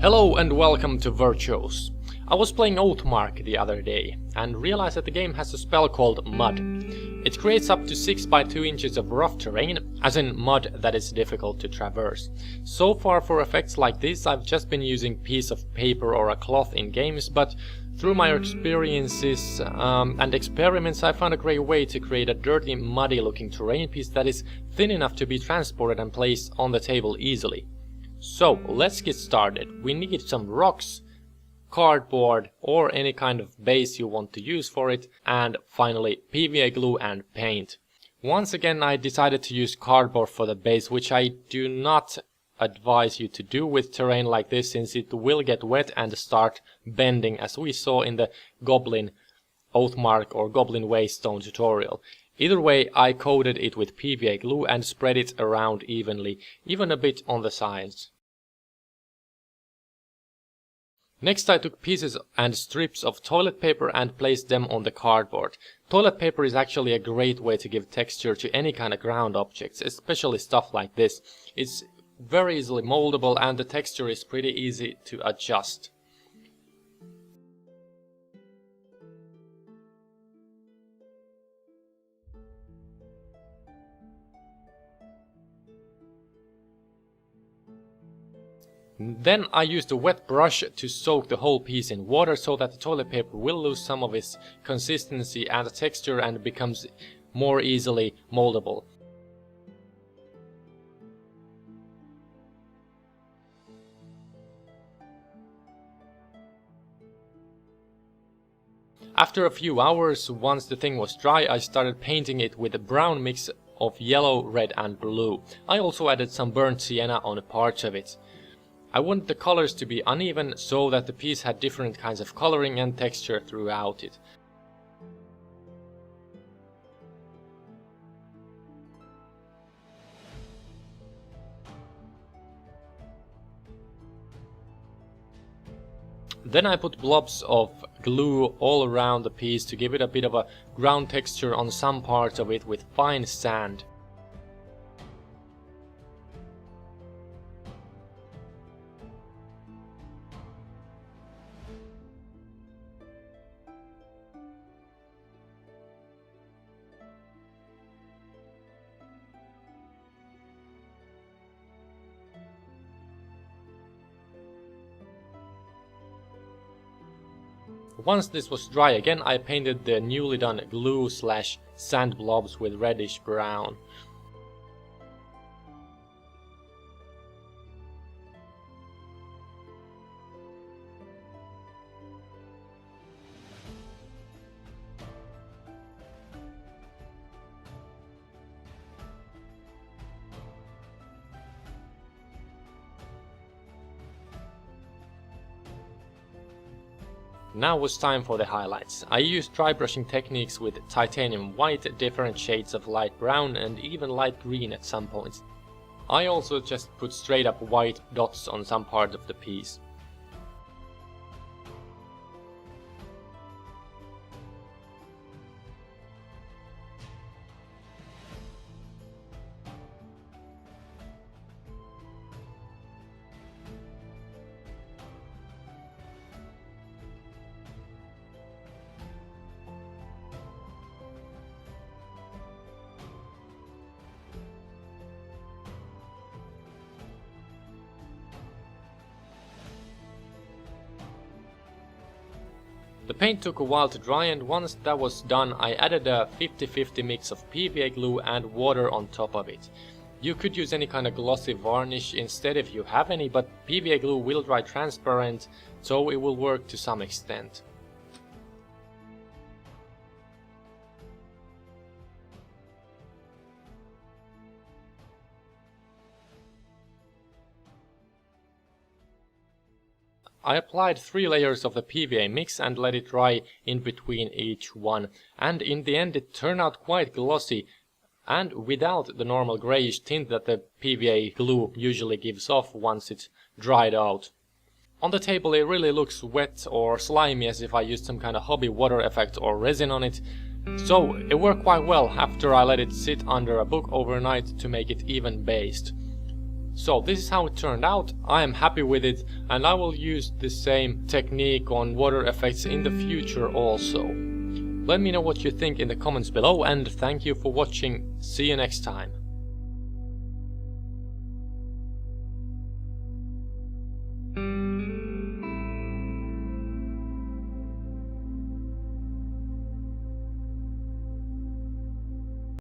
Hello and welcome to Virtuos. I was playing Oathmark the other day and realized that the game has a spell called Mud. It creates up to 6 by 2 inches of rough terrain, as in mud that is difficult to traverse. So far for effects like this I've just been using piece of paper or a cloth in games, but through my experiences and experiments I found a great way to create a dirty, muddy looking terrain piece that is thin enough to be transported and placed on the table easily. So let's get started. We need some rocks, cardboard or any kind of base you want to use for it, and finally PVA glue and paint. Once again I decided to use cardboard for the base, which I do not advise you to do with terrain like this, since it will get wet and start bending, as we saw in the Goblin Oathmark or Goblin Waystone tutorial. Either way, I coated it with PVA glue and spread it around evenly, even a bit on the sides. Next I took pieces and strips of toilet paper and placed them on the cardboard. Toilet paper is actually a great way to give texture to any kind of ground objects, especially stuff like this. It's very easily moldable and the texture is pretty easy to adjust. Then I used a wet brush to soak the whole piece in water so that the toilet paper will lose some of its consistency and texture and becomes more easily moldable. After a few hours, once the thing was dry, I started painting it with a brown mix of yellow, red and blue. I also added some burnt sienna on parts of it. I wanted the colors to be uneven so that the piece had different kinds of coloring and texture throughout it. Then I put blobs of glue all around the piece to give it a bit of a ground texture on some parts of it with fine sand. Once this was dry again, I painted the newly done glue/sand blobs with reddish brown. Now was time for the highlights. I used dry brushing techniques with titanium white, different shades of light brown and even light green at some points. I also just put straight up white dots on some part of the piece. The paint took a while to dry, and once that was done I added a 50-50 mix of PVA glue and water on top of it. You could use any kind of glossy varnish instead if you have any, but PVA glue will dry transparent, so it will work to some extent. I applied 3 layers of the PVA mix and let it dry in between each one, and in the end it turned out quite glossy and without the normal greyish tint that the PVA glue usually gives off once it's dried out. On the table it really looks wet or slimy, as if I used some kind of hobby water effect or resin on it, so it worked quite well after I let it sit under a book overnight to make it even based. So this is how it turned out. I am happy with it, and I will use the same technique on water effects in the future also. Let me know what you think in the comments below, and thank you for watching. See you next time.